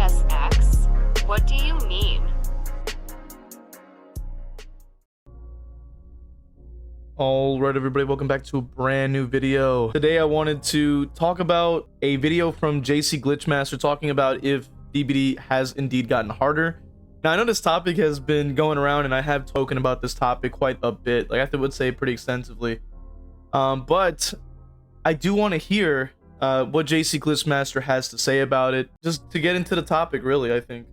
v.h.s.x? What do you mean? Alright everybody, welcome back to a brand new video. Today I wanted to talk about a video from JCGlitchmaster talking about if DBD has indeed gotten harder. Now I know this topic has been going around and I have spoken about this topic quite a bit, like I would say pretty extensively. But I do want to hear what JCGlitchmaster has to say about it, just to get into the topic really, I think.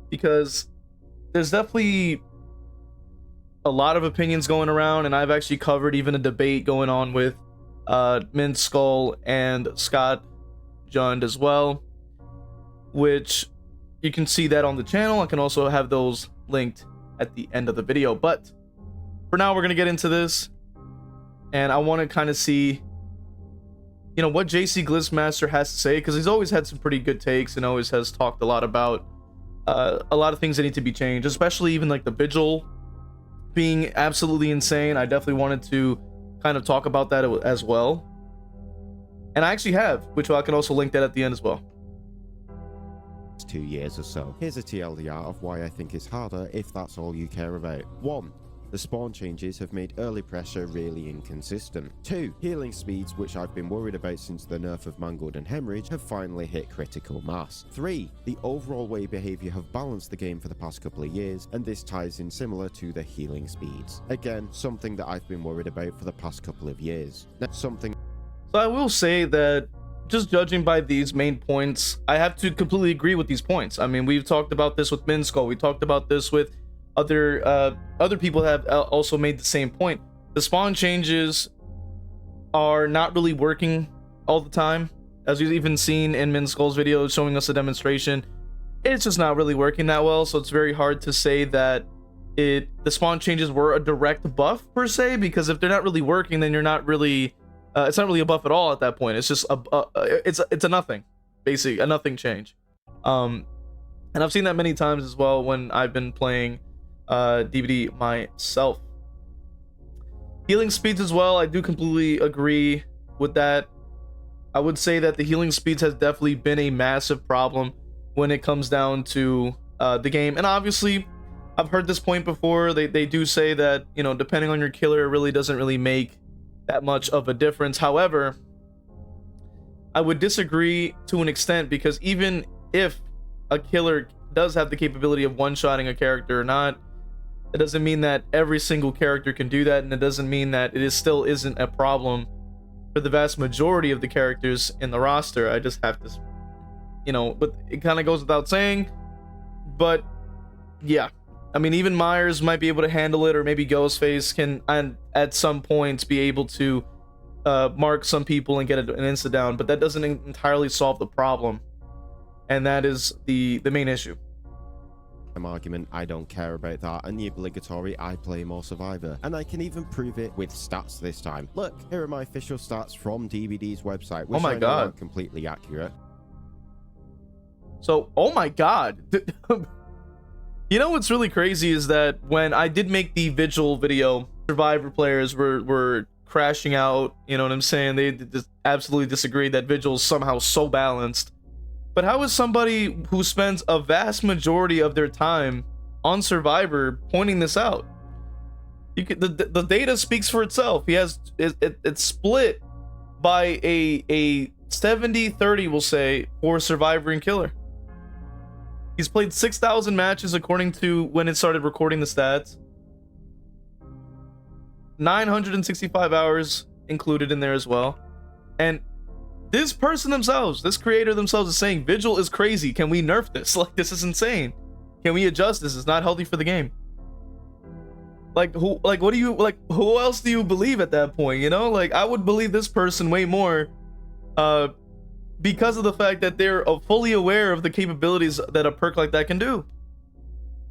Because there's definitely a lot of opinions going around, and I've actually covered even a debate going on with Mint Skull and Scott Jund as well, which you can see that on the channel. I can also have those linked at the end of the video, but for now we're going to get into this, and I want to kind of see, you know, what JCGlitchmaster has to say, because he's always had some pretty good takes and always has talked a lot about a lot of things that need to be changed, especially even like the vigil being absolutely insane. I definitely wanted to kind of talk about that as well, and I actually have, which I can also link that at the end as well. 2 years or so. Here's a TLDR of why I think it's harder if that's all you care about. 1. The spawn changes have made early pressure really inconsistent. 2. Healing speeds, which I've been worried about since the nerf of Mangled and Hemorrhage, have finally hit critical mass. 3. The overall way behavior have balanced the game for the past couple of years, and this ties in similar to the healing speeds. Again, something that I've been worried about for the past couple of years. That's something. So I will say that just judging by these main points, I have to completely agree with these points. I mean, we've talked about this with Minskull, we talked about this with other people have also made the same point. The spawn changes are not really working all the time, as we've even seen in Minskull's video showing us a demonstration. It's just not really working that well, so it's very hard to say that the spawn changes were a direct buff per se, because if they're not really working, then you're not really it's not really a buff at all at that point. It's just it's a nothing, basically a nothing change. And I've seen that many times as well when I've been playing DBD myself. Healing speeds as well, I do completely agree with that. I would say that the healing speeds has definitely been a massive problem when it comes down to the game, and obviously I've heard this point before. They do say that, you know, depending on your killer, it really doesn't really make that much of a difference. However, I would disagree to an extent, because even if a killer does have the capability of one-shotting a character or not, it doesn't mean that every single character can do that, and it doesn't mean that it still isn't a problem for the vast majority of the characters in the roster. I just have to, you know, but it kind of goes without saying. But yeah, I mean, even Myers might be able to handle it, or maybe Ghostface can, and at some points, be able to mark some people and get an insta down, but that doesn't entirely solve the problem, and that is the main issue. Argument, I don't care about that, and the obligatory I play more Survivor, and I can even prove it with stats this time. Look, here are my official stats from DBD's website, which oh my I know god, aren't completely accurate. So oh my god, you know what's really crazy is that when I did make the Vigil video, Survivor players were crashing out, you know what I'm saying? They just absolutely disagreed that Vigil is somehow so balanced. But how is somebody who spends a vast majority of their time on Survivor pointing this out? You could, the data speaks for itself. He has it's split by a 70-30, we'll say, for Survivor and Killer. He's played 6,000 matches according to when it started recording the stats. 965 hours included in there as well. And this person themselves, this creator themselves, is saying Vigil is crazy. Can we nerf this? Like, this is insane. Can we adjust this? It's not healthy for the game. Like, who, like, what do you, like, who else do you believe at that point? You know, like, I would believe this person way more because of the fact that they're fully aware of the capabilities that a perk like that can do.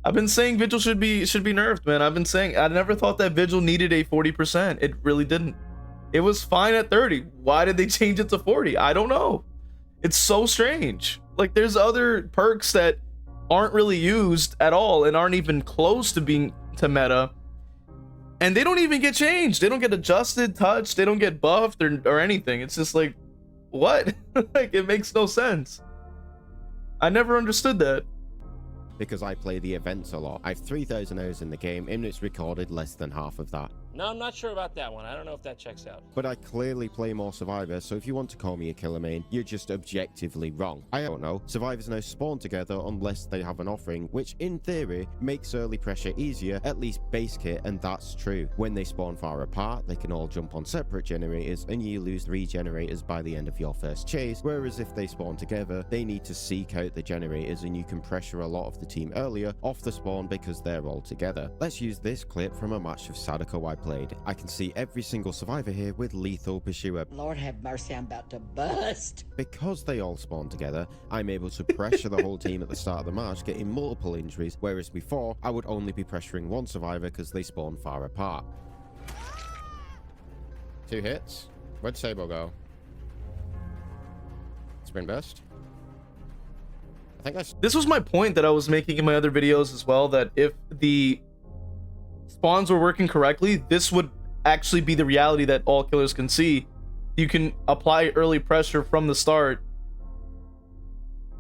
I've been saying Vigil should be nerfed, man. I've been saying, I never thought that Vigil needed a 40%. It really didn't. It was fine at 30. Why did they change it to 40? I don't know. It's so strange. Like, there's other perks that aren't really used at all and aren't even close to being to meta, and they don't even get changed. They don't get adjusted, touched, they don't get buffed or anything. It's just like, what? Like, it makes no sense. I never understood that. Because I play the events a lot. I have 3,000 hours in the game, and it's recorded less than half of that. No, I'm not sure about that one. I don't know if that checks out. But I clearly play more Survivor, so if you want to call me a killer main, you're just objectively wrong. I don't know. Survivors now spawn together unless they have an offering, which in theory makes early pressure easier, at least base kit, and that's true. When they spawn far apart, they can all jump on separate generators, and you lose 3 generators by the end of your first chase, whereas if they spawn together, they need to seek out the generators, and you can pressure a lot of the team earlier off the spawn because they're all together. Let's use this clip from a match of Sadako I played. I can see every single survivor here with lethal pursuer. Lord have mercy, I'm about to bust. Because they all spawn together, I'm able to pressure the whole team at the start of the match, getting multiple injuries, whereas before, I would only be pressuring one survivor because they spawn far apart. 2 hits. Where'd Sabo go? Sprint burst? I think This was my point that I was making in my other videos as well, that if the spawns were working correctly, this would actually be the reality that all killers can see. You can apply early pressure from the start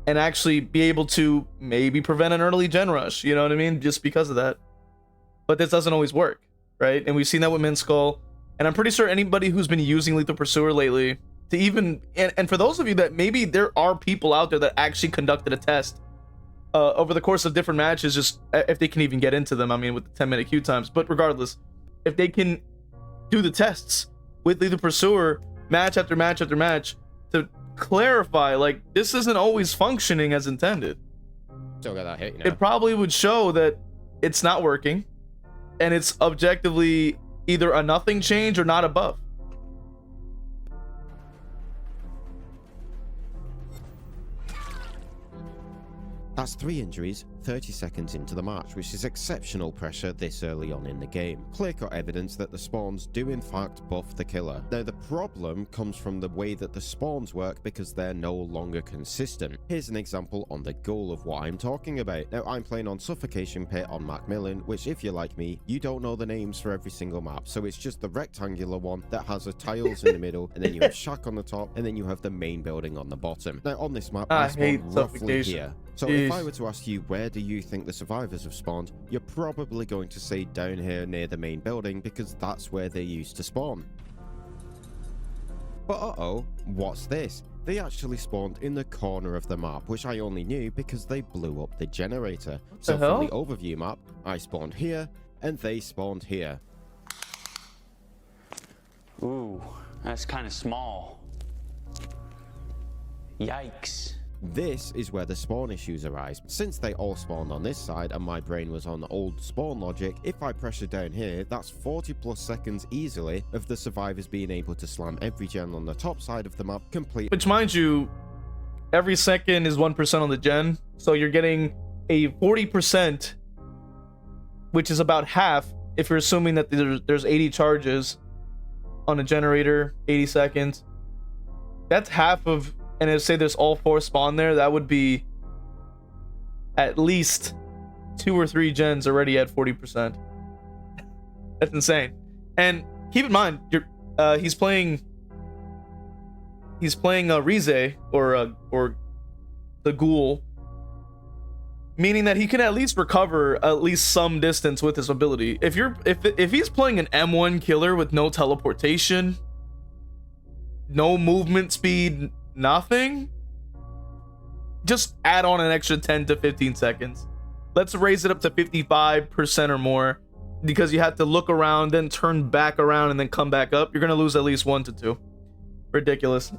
and actually be able to maybe prevent an early gen rush, you know what I mean, just because of that. But this doesn't always work, right? And we've seen that with Minskull, and I'm pretty sure anybody who's been using Lethal Pursuer lately, to even and for those of you that maybe there are people out there that actually conducted a test over the course of different matches, just if they can even get into them, I mean, with the 10-minute queue times. But regardless, if they can do the tests with Lethal Pursuer match after match after match to clarify, like, this isn't always functioning as intended. Still got that hit, you know? It probably would show that it's not working, and it's objectively either a nothing change or not a buff. That's 3 injuries 30 seconds into the match, which is exceptional pressure this early on in the game. Clear-cut evidence that the spawns do in fact buff the killer. Now the problem comes from the way that the spawns work because they're no longer consistent. Here's an example on the goal of what I'm talking about. Now I'm playing on Suffocation Pit on Macmillan, which if you're like me, you don't know the names for every single map, so it's just the rectangular one that has the tiles in the middle, and then you have shack on the top, and then you have the main building on the bottom. Now on this map, I hate spawned roughly Suffocation. here. So if I were to ask you, where do you think the survivors have spawned, you're probably going to say down here near the main building because that's where they used to spawn. But uh-oh, what's this? They actually spawned in the corner of the map, which I only knew because they blew up the generator. So from the overview map, I spawned here, and they spawned here. Ooh, that's kind of small. Yikes. This is where the spawn issues arise. Since they all spawned on this side and my brain was on old spawn logic, if I pressure down here, that's 40 plus seconds easily of the survivors being able to slam every gen on the top side of the map complete. Which, mind you, every second is 1% on the gen, so you're getting a 40%, which is about half if you're assuming that there's 80 charges on a generator, 80 seconds. That's half of, and if say there's all 4 spawn there, that would be at least 2 or 3 gens already at 40%. That's insane. And keep in mind, he's playing Rize or the Ghoul, meaning that he can at least recover at least some distance with his ability. If he's playing an M1 killer with no teleportation, no movement speed, nothing, just add on an extra 10 to 15 seconds. Let's raise it up to 55% or more, because you have to look around, then turn back around, and then come back up. You're gonna lose at least 1 to 2. Ridiculous.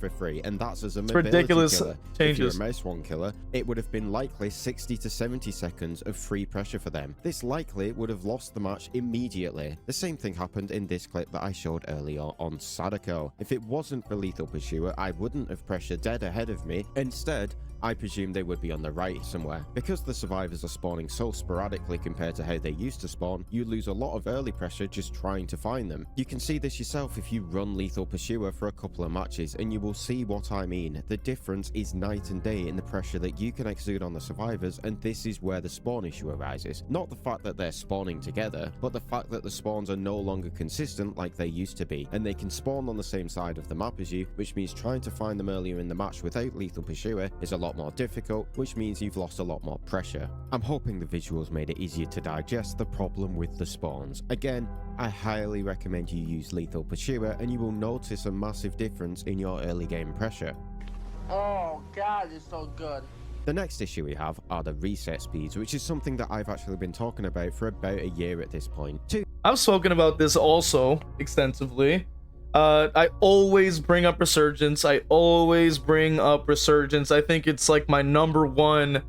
For free, and that's as a ridiculous killer. Changes. If you're a mouse one killer, it would have been likely 60 to 70 seconds of free pressure for them. This likely would have lost the match immediately. The same thing happened in this clip that I showed earlier on Sadako. If it wasn't for Lethal Pursuer, I wouldn't have pressured dead ahead of me. Instead, I presume they would be on the right somewhere. Because the survivors are spawning so sporadically compared to how they used to spawn, you lose a lot of early pressure just trying to find them. You can see this yourself if you run Lethal Pursuer for a couple of matches, and you will see what I mean. The difference is night and day in the pressure that you can exude on the survivors, and this is where the spawn issue arises. Not the fact that they're spawning together, but the fact that the spawns are no longer consistent like they used to be, and they can spawn on the same side of the map as you, which means trying to find them earlier in the match without lethal pursuer is a lot more difficult, which means you've lost a lot more pressure. I'm hoping the visuals made it easier to digest the problem with the spawns. Again, I highly recommend you use lethal pursuer and you will notice a massive difference in your early game pressure. Oh god, it's so good. The next issue we have are the reset speeds, which is something that I've actually been talking about for about a year at this point. I've spoken about this also extensively. I always bring up Resurgence. I think it's like my #1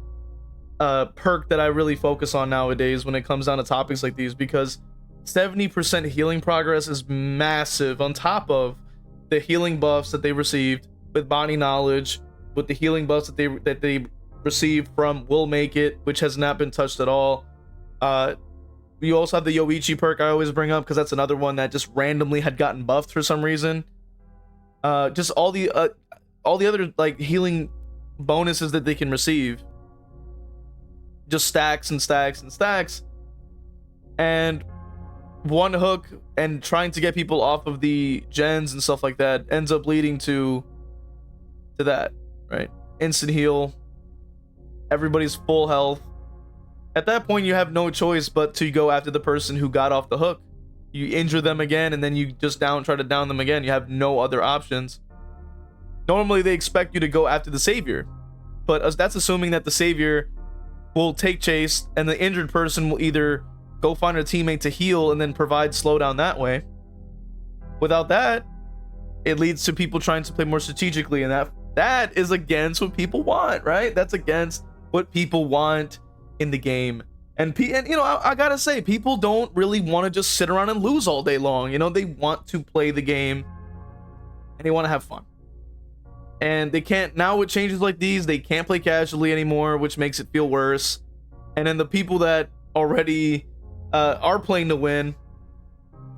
perk that I really focus on nowadays when it comes down to topics like these, because 70% healing progress is massive on top of the healing buffs that they received with body knowledge, with the healing buffs that they received from Will Make It, which has not been touched at all. You also have the Yoichi perk I always bring up because that's another one that just randomly had gotten buffed for some reason. Just all the other like healing bonuses that they can receive just stacks and stacks and stacks, and one hook and trying to get people off of the gens and stuff like that ends up leading to that, right? Instant heal, everybody's full health. At that point, you have no choice but to go after the person who got off the hook. You injure them again, and then you just try to down them again. You have no other options. Normally, they expect you to go after the savior, but that's assuming that the savior will take chase, and the injured person will either go find a teammate to heal and then provide slowdown that way. Without that, it leads to people trying to play more strategically, and that is against what people want, right? That's against what people want in the game. And you know, I gotta say, people don't really want to just sit around and lose all day long. You know, they want to play the game and they want to have fun. And they can't, now with changes like these, they can't play casually anymore, which makes it feel worse. And then the people that already are playing to win,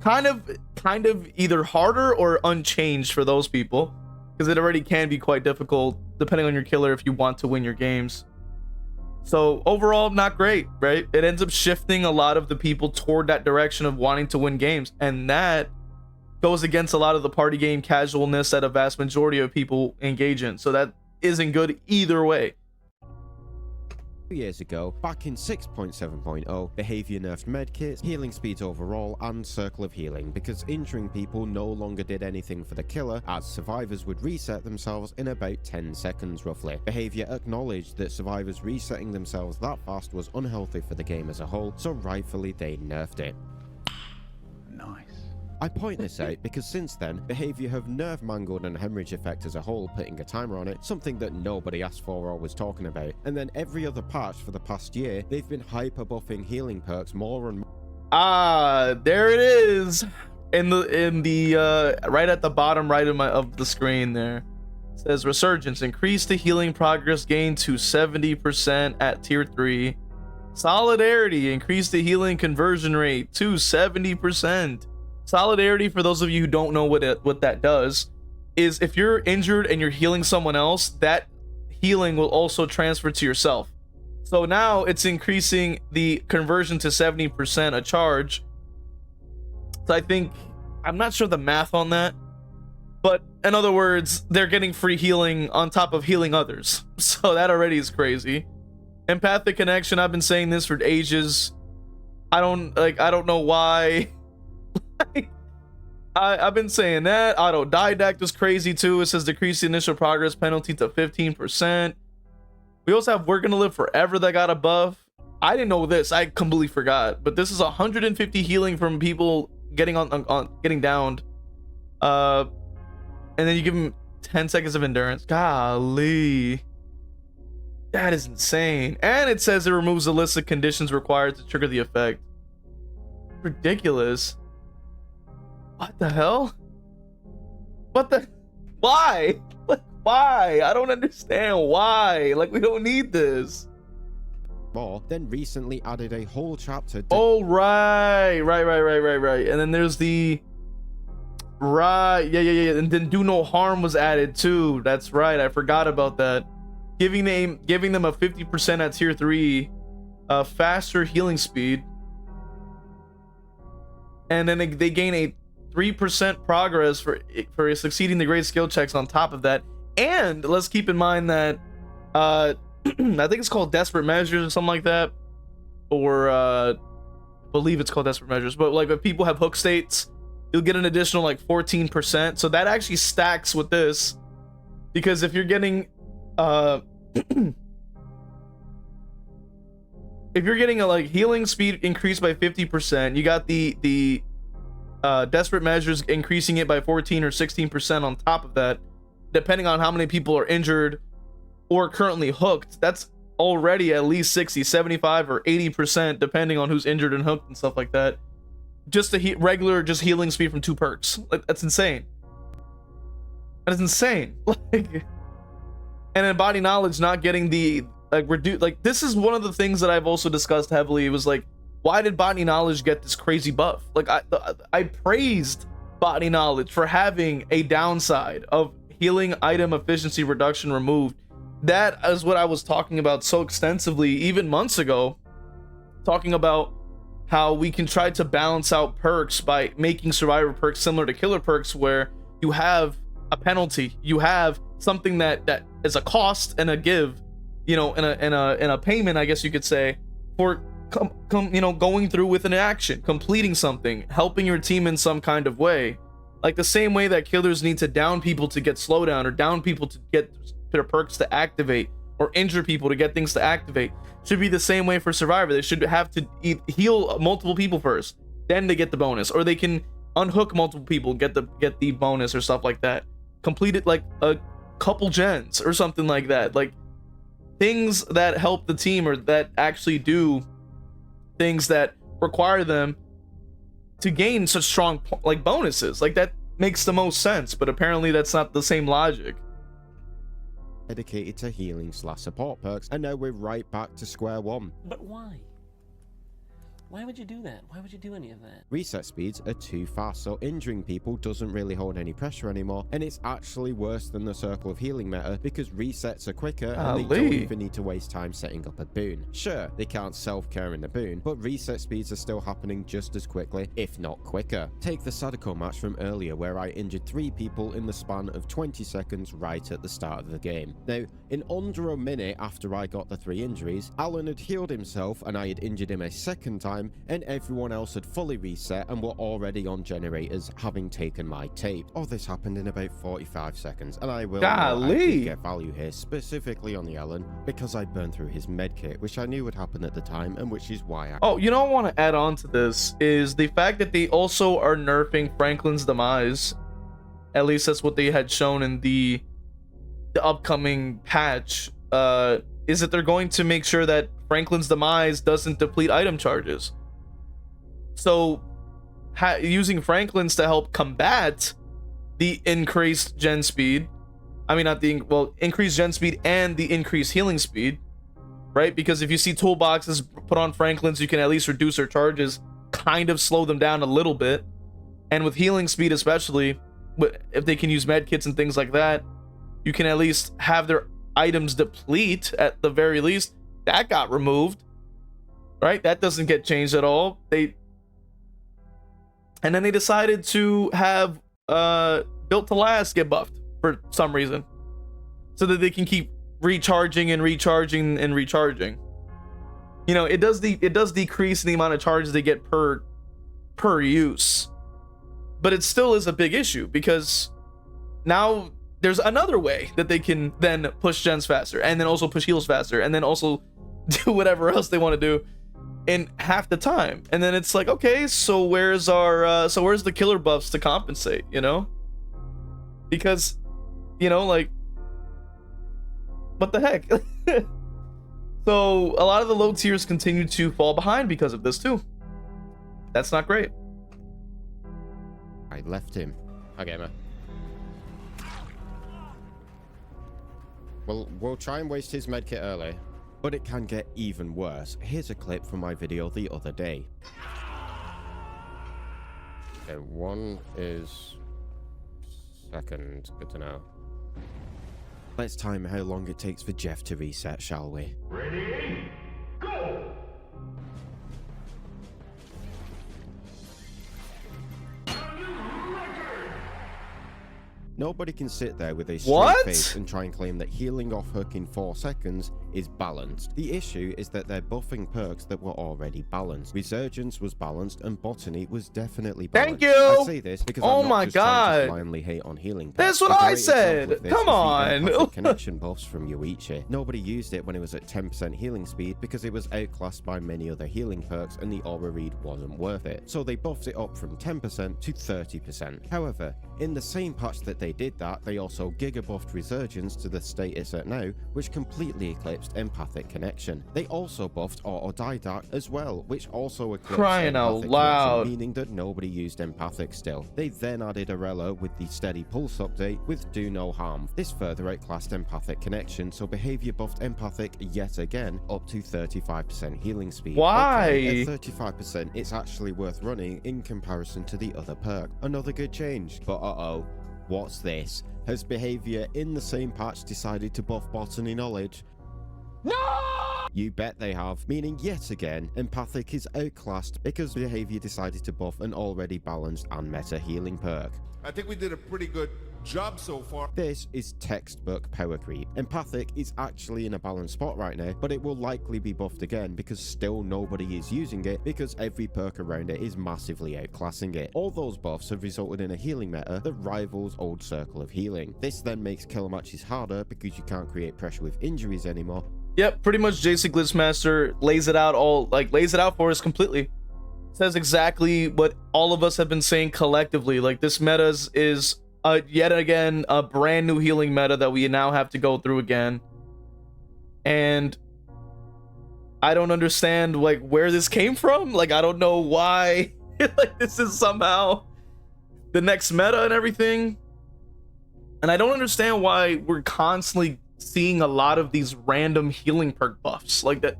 kind of either harder or unchanged for those people, because it already can be quite difficult depending on your killer if you want to win your games. So overall, not great, right? It ends up shifting a lot of the people toward that direction of wanting to win games, and that goes against a lot of the party game casualness that a vast majority of people engage in. So that isn't good either way. 2 years ago, back in 6.7.0, behavior nerfed medkits, healing speeds overall, and circle of healing, because injuring people no longer did anything for the killer, as survivors would reset themselves in about 10 seconds roughly. Behavior acknowledged that survivors resetting themselves that fast was unhealthy for the game as a whole, so rightfully they nerfed it. Nice. I point this out because since then, behavior have nerfed mangled and hemorrhage effect as a whole, putting a timer on it, something that nobody asked for or was talking about. And then every other patch for the past year, they've been hyper buffing healing perks more and more. Ah, there it is, in the right at the bottom right of the screen there. It says Resurgence, increase the healing progress gain to 70% at tier 3. Solidarity, increase the healing conversion rate to 70%. Solidarity, for those of you who don't know what that does, is if you're injured and you're healing someone else, that healing will also transfer to yourself. So now it's increasing the conversion to 70% a charge. So I think, I'm not sure the math on that, but in other words, they're getting free healing on top of healing others. So that already is crazy. Empathic connection, I've been saying this for ages. I don't know why. I've been saying that. Autodidact is crazy too. It says decrease the initial progress penalty to 15%. We also have We're Gonna Live Forever that got a buff. I didn't know this. I completely forgot. But this is 150 healing from people getting getting downed. And then you give them 10 seconds of endurance. Golly. That is insane. And it says it removes the list of conditions required to trigger the effect. Ridiculous. What the hell? Why? Why? I don't understand why. Like, we don't need this. More, then recently added a whole chapter. Oh, right. And then there's the Right. Yeah. And then do no harm was added too. That's right. I forgot about that. Giving them a 50% at tier 3, faster healing speed, and then they gain a 3% progress for succeeding the great skill checks on top of that. And let's keep in mind that I think it's called desperate measures or something like that, or I believe it's called desperate measures. But like if people have hook states, you'll get an additional like 14%. So that actually stacks with this, because if you're getting if you're getting a like healing speed increased by 50%, you got the desperate measures increasing it by 14 or 16% on top of that, depending on how many people are injured or currently hooked. That's already at least 60, 75 or 80%, depending on who's injured and hooked and stuff like that. Just a regular just healing speed from 2 perks. Like, that's insane. That is insane. Like, and then body knowledge not getting the like reduce. Like, this is one of the things that I've also discussed heavily. It was like, why did body knowledge get this crazy buff? Like, I praised body knowledge for having a downside of healing item efficiency reduction removed. That is what I was talking about so extensively even months ago, talking about how we can try to balance out perks by making survivor perks similar to killer perks, where you have a penalty, you have something that is a cost and a give, you know, in a payment, I guess you could say, for going through with an action, completing something, helping your team in some kind of way. Like the same way that killers need to down people to get slowdown, or down people to get their perks to activate, or injure people to get things to activate, should be the same way for survivor. They should have to heal multiple people first, then they get the bonus, or they can unhook multiple people, get the bonus or stuff like that. Complete it like a couple gens or something like that. Like things that help the team, or that actually do things that require them to gain such strong like bonuses. Like that makes the most sense, but apparently that's not the same logic. Dedicated to healing / support perks, and now we're right back to square one. But why? Why would you do that? Why would you do any of that? Reset speeds are too fast, so injuring people doesn't really hold any pressure anymore, and it's actually worse than the circle of healing meta, because resets are quicker and they don't even need to waste time setting up a boon. Sure, they can't self-care in the boon, but reset speeds are still happening just as quickly, if not quicker. Take the Sadako match from earlier, where I injured 3 people in the span of 20 seconds right at the start of the game. Now, in under a minute after I got the 3 injuries, Alan had healed himself and I had injured him a second time, and everyone else had fully reset and were already on generators, having taken my tape. All this happened in about 45 seconds, and I will get value here, specifically on the Alan, because I burned through his medkit, which I knew would happen at the time, and which is why I... Oh, you know what I want to add on to this is the fact that they also are nerfing Franklin's demise. At least that's what they had shown in the upcoming patch. Is that they're going to make sure that Franklin's demise doesn't deplete item charges. So using Franklin's to help combat the increased gen speed, I mean, not the, well, increased gen speed and the increased healing speed, right? Because if you see toolboxes put on Franklin's, you can at least reduce their charges, kind of slow them down a little bit. And with healing speed especially, if they can use med kits and things like that, you can at least have their items deplete at the very least. That got removed, right? That doesn't get changed at all. And then they decided to have Built to Last get buffed for some reason, so that they can keep recharging and recharging and recharging. You know, it does decrease the amount of charges they get per use, but it still is a big issue, because now there's another way that they can then push gens faster, and then also push heals faster, and then also do whatever else they want to do in half the time. And then it's like, okay, so where's the killer buffs to compensate, you know? Because, you know, like, what the heck? So a lot of the low tiers continue to fall behind because of this too. That's not great. I left him. Okay, man. Well, we'll try and waste his medkit early, but it can get even worse. Here's a clip from my video the other day. Okay, one is Second, good to know. Let's time how long it takes for Jeff to reset, shall we? Ready? Go! Nobody can sit there with a straight What? face and try and claim that healing off hook in 4 seconds is balanced. The issue is that they're buffing perks that were already balanced. Resurgence was balanced and Botany was definitely balanced. Thank you! I say this because Oh I'm my not just trying to God. blindly hate on healing perks. That's what The I great example said. of this Come is the on. empathic connection buffs from Yoichi. Nobody used it when it was at 10% healing speed because it was outclassed by many other healing perks and the aura read wasn't worth it. So they buffed it up from 10% to 30%. However, in the same patch that they did that, they also giga buffed Resurgence to the state it's at now, which completely eclipsed empathic connection. They also buffed Autodidact as well, which also eclipsed Crying out empathic loud. connection, meaning that nobody used empathic still. They then added Arella with the Steady Pulse update with Do No Harm. This further outclassed empathic connection, so behavior buffed empathic yet again up to 35% healing speed. Why? Okay, at 35%, it's actually worth running in comparison to the other perk. Another good change, but uh-oh. What's this? Has behavior in the same patch decided to buff Botany knowledge? No! You bet they have, meaning yet again, empathic is outclassed because behavior decided to buff an already balanced and meta healing perk. I think we did a pretty good job so far. This is textbook power creep. Empathic is actually in a balanced spot right now, but it will likely be buffed again because still nobody is using it because every perk around it is massively outclassing it. All those buffs have resulted in a healing meta that rivals old Circle of Healing. This then makes killer matches harder because you can't create pressure with injuries anymore. Yep, pretty much JCGlitchmaster lays it out for us completely. Says exactly what all of us have been saying collectively. Like, this meta is yet again a brand new healing meta that we now have to go through again. And I don't understand like where this came from. Like, I don't know why like this is somehow the next meta and everything. And I don't understand why we're constantly seeing a lot of these random healing perk buffs like that.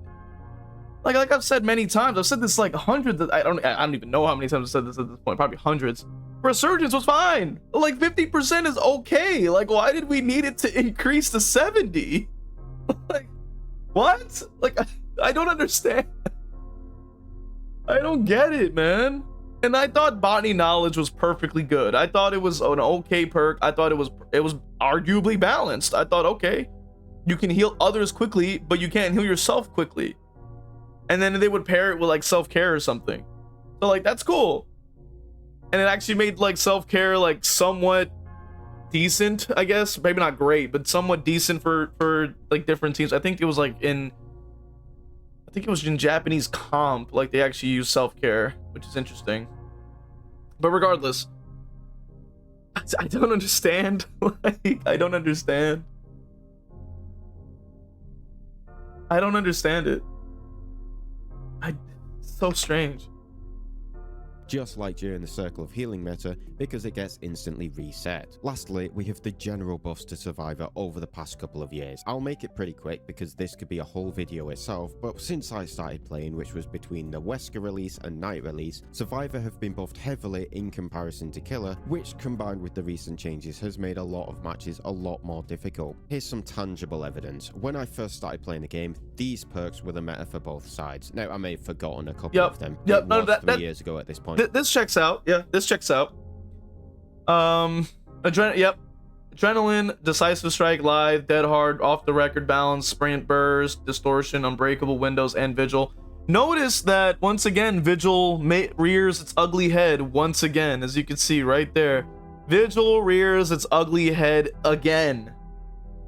Like I've said many times, I've said this like hundreds of, I don't even know how many times I've said this at this point, probably hundreds. Resurgence was fine. Like 50% is okay. Like, why did we need it to increase to 70? Like, what? Like, I don't understand. I don't get it, man. And I thought Botany Knowledge was perfectly good. I thought it was an okay perk. I thought it was arguably balanced. I thought, okay, you can heal others quickly, but you can't heal yourself quickly. And then they would pair it with like self-care or something. So like, that's cool. And it actually made like self-care like somewhat decent, I guess. Maybe not great, but somewhat decent for like different teams. I think it was in Japanese comp, like they actually use self-care, which is interesting. But regardless, I don't understand. Like, I don't understand. I don't understand it. It's so strange. Just like during the Circle of Healing meta, because it gets instantly reset. Lastly, we have the general buffs to Survivor over the past couple of years. I'll make it pretty quick because this could be a whole video itself, but since I started playing, which was between the Wesker release and Night release, Survivor have been buffed heavily in comparison to Killer, which combined with the recent changes has made a lot of matches a lot more difficult. Here's some tangible evidence. When I first started playing the game, these perks were the meta for both sides. Now, I may have forgotten a couple of them. Yep, It no, was that 3 years ago at this point. This checks out. Yeah, this checks out. Adrenaline, Decisive Strike, Live, Dead Hard, Off the Record, Balance, Sprint, Burst, Distortion, Unbreakable, Windows, and Vigil. Notice that once again, Vigil rears its ugly head once again, as you can see right there. Vigil rears its ugly head again.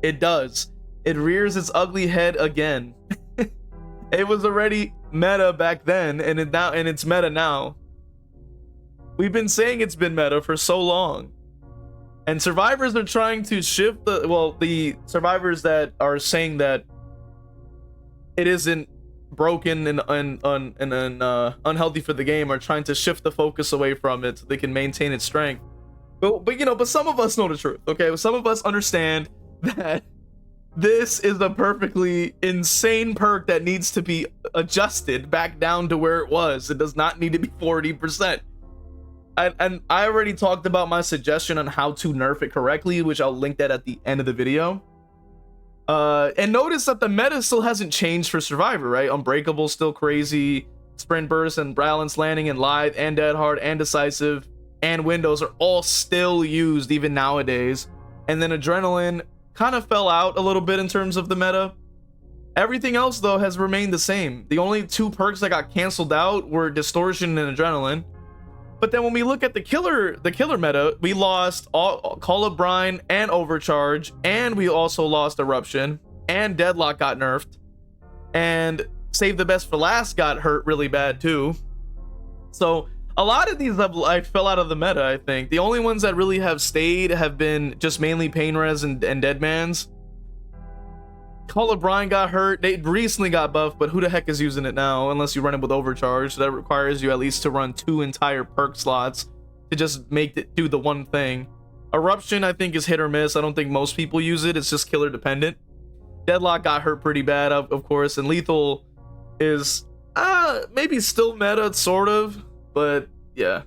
It does. It rears its ugly head again. It was already meta back then, and it's meta now. We've been saying it's been meta for so long. And survivors are trying to shift the survivors that are saying that it isn't broken and unhealthy for the game are trying to shift the focus away from it so they can maintain its strength. But some of us know the truth, okay? Some of us understand that this is a perfectly insane perk that needs to be adjusted back down to where it was. It does not need to be 40%. and I already talked about my suggestion on how to nerf it correctly, which I'll link that at the end of the video. And notice that the meta still hasn't changed for Survivor, right? Unbreakable still crazy, Sprint Burst and Balance Landing and Live and Dead Hard and Decisive and Windows are all still used even nowadays. And then Adrenaline kind of fell out a little bit in terms of the meta. Everything else though has remained the same. The only two perks that got canceled out were Distortion and Adrenaline. But then when we look at the killer meta, we lost all Call of Brine and Overcharge, and we also lost Eruption, and Deadlock got nerfed, and Save the Best for Last got hurt really bad too. So a lot of these I fell out of the meta. I think the only ones that really have stayed have been just mainly Pain Res and Deadman's. Call of Brine got hurt. They recently got buffed, but who the heck is using it now unless you run it with Overcharge? So that requires you at least to run 2 entire perk slots to just make it do the one thing. Eruption I think is hit or miss. I don't think most people use it. It's just killer dependent. Deadlock got hurt pretty bad, of course, and Lethal is maybe still meta sort of, but yeah.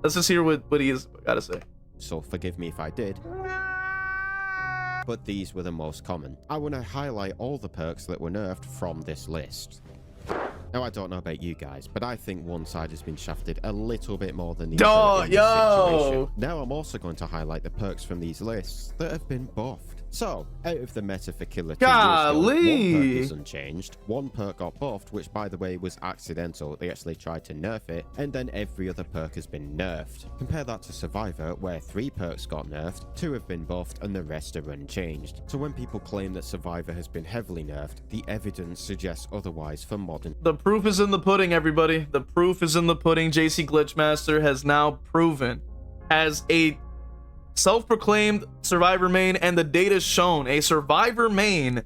Let's just hear what he's got to say. So forgive me if I did, but these were the most common. I want to highlight all the perks that were nerfed from this list. Now, I don't know about you guys, but I think one side has been shafted a little bit more than the other in this situation. Now, I'm also going to highlight the perks from these lists that have been buffed. So, out of the meta for Killer 2 one perk is unchanged, one perk got buffed, which by the way was accidental. They actually tried to nerf it, and then every other perk has been nerfed. Compare that to Survivor, where 3 perks got nerfed, 2 have been buffed, and the rest are unchanged. So when people claim that Survivor has been heavily nerfed, the evidence suggests otherwise for modern. The proof is in the pudding, everybody. The proof is in the pudding. JCGlitchmaster has now proven, as a self-proclaimed Survivor main, and the data's shown, a Survivor main.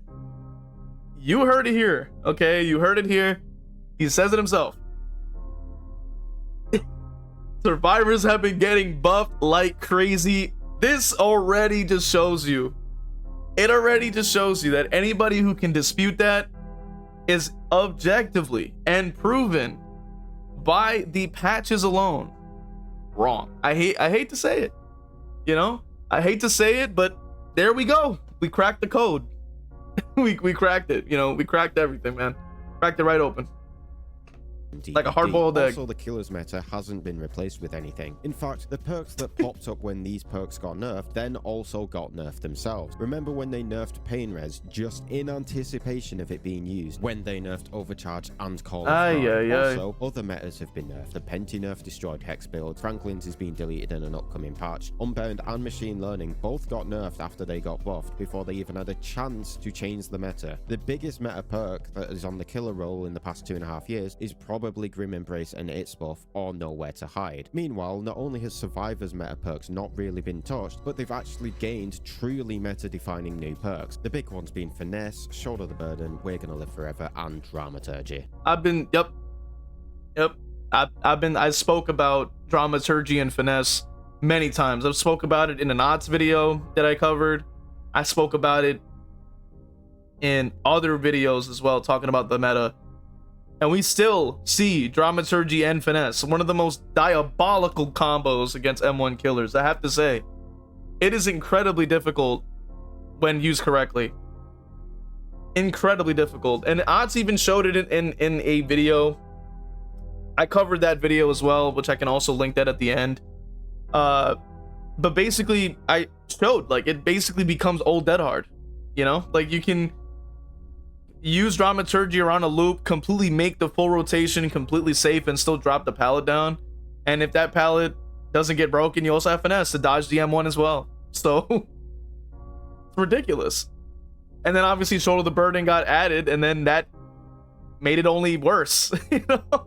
You heard it here, okay? You heard it here. He says it himself. Survivors have been getting buffed like crazy. This already just shows you. It already just shows you that anybody who can dispute that is objectively and proven by the patches alone wrong. I hate to say it. You know, I hate to say it, but there we go. We cracked the code. we cracked it. You know, we cracked everything, man. Cracked it right open. DBD. Like a hard-boiled egg. Also, the killer's meta hasn't been replaced with anything. In fact, the perks that popped up when these perks got nerfed then also got nerfed themselves. Remember when they nerfed Pain Res just in anticipation of it being used, when they nerfed Overcharge and Call of Brine. Also, other metas have been nerfed. The Penti nerf destroyed Hex build, Franklin's is being deleted in an upcoming patch. Unbound and Machine Learning both got nerfed after they got buffed, before they even had a chance to change the meta. The biggest meta perk that is on the killer roll in the past 2.5 years is probably Grim Embrace and its buff, or Nowhere to Hide. Meanwhile, not only has Survivor's meta perks not really been touched, but they've actually gained truly meta-defining new perks. The big ones being Finesse, Shoulder the Burden, We're Gonna Live Forever, and Dramaturgy. I spoke about Dramaturgy and Finesse many times. I've spoke about it in an odds video that I covered. I spoke about it in other videos as well, talking about the meta. And we still see Dramaturgy and Finesse, one of the most diabolical combos against M1 killers. I have to say, it is incredibly difficult when used correctly. Incredibly difficult. And Odds even showed it in a video. I covered that video as well, which I can also link that at the end. But basically, I showed, like, it basically becomes old Dead Hard. You know? Like, you can use Dramaturgy around a loop, completely make the full rotation completely safe, and still drop the pallet down. And if that pallet doesn't get broken, you also have Finesse to dodge the M1 as well. So it's ridiculous. And then obviously Shoulder the Burden got added, and then that made it only worse. You know,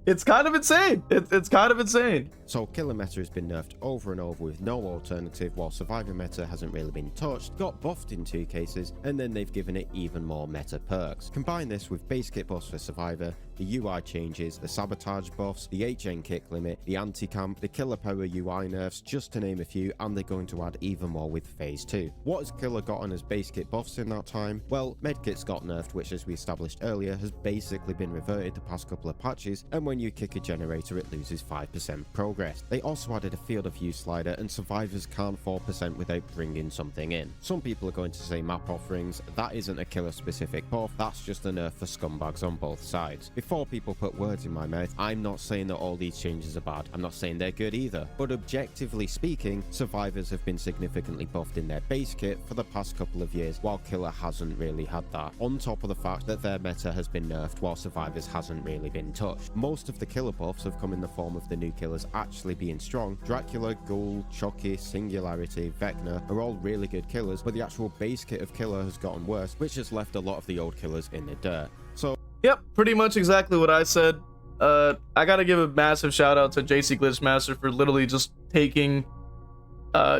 it's kind of insane. It's kind of insane. So killer meta has been nerfed over and over with no alternative, while Survivor meta hasn't really been touched, got buffed in 2 cases, and then they've given it even more meta perks. Combine this with base kit buffs for Survivor, the UI changes, the sabotage buffs, the HN kick limit, the anti-camp, the killer power UI nerfs, just to name a few, and they're going to add even more with phase 2. What has killer gotten as base kit buffs in that time? Well, medkits got nerfed, which as we established earlier has basically been reverted the past couple of patches, and when you kick a generator it loses 5% progress. They also added a field of view slider, and survivors can't 4% without bringing something in. Some people are going to say map offerings. That isn't a killer specific buff, that's just a nerf for scumbags on both sides. Before people put words in my mouth, I'm not saying that all these changes are bad, I'm not saying they're good either, but objectively speaking, survivors have been significantly buffed in their base kit for the past couple of years, while killer hasn't really had that, on top of the fact that their meta has been nerfed while survivors hasn't really been touched. Most of the killer buffs have come in the form of the new killers actually being strong. Dracula, Ghoul, Chucky, Singularity, Vecna are all really good killers, but the actual base kit of killer has gotten worse, which has left a lot of the old killers in the dirt. So Yep, pretty much exactly what I said. I gotta give a massive shout out to JCGlitchmaster for literally just taking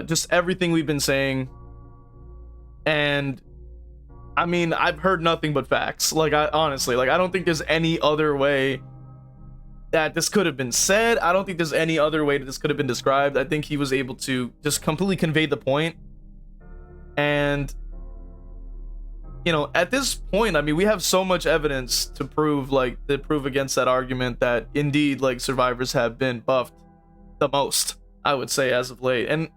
just everything we've been saying, and I mean, I've heard nothing but facts. Like, I honestly, like, I don't think there's any other way that this could have been said. I don't think there's any other way that this could have been described. I think he was able to just completely convey the point. And, you know, at this point, I mean, we have so much evidence to prove, like, to prove against that argument that indeed, like, survivors have been buffed the most, I would say, as of late. And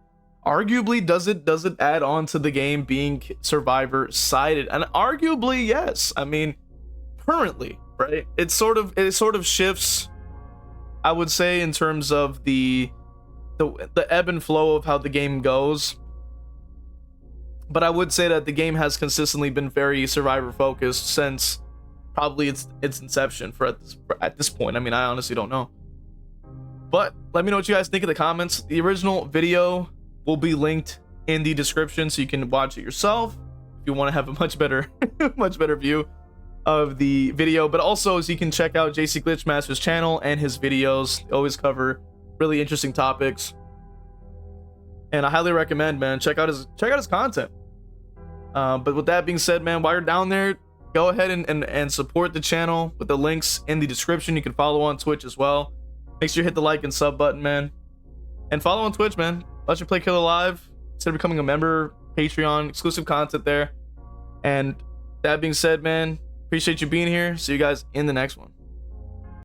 arguably, does it add on to the game being survivor sided? And arguably, yes. I mean, currently, right? It sort of shifts, I would say, in terms of the ebb and flow of how the game goes. But I would say that the game has consistently been very survivor focused since probably its inception at this point. I mean, I honestly don't know. But let me know what you guys think in the comments. The original video will be linked in the description so you can watch it yourself if you want to have a much better view of the video. But also, so you can check out JCGlitchmaster's channel and his videos. They always cover really interesting topics, and I highly recommend, man, check out his content. But with that being said, man, while you're down there, go ahead and support the channel with the links in the description. You can follow on Twitch as well. Make sure you hit the like and sub button, man, and follow on Twitch, man. Let's play Killer Live. Instead of becoming a member, Patreon, exclusive content there. And that being said, man, appreciate you being here. See you guys in the next one.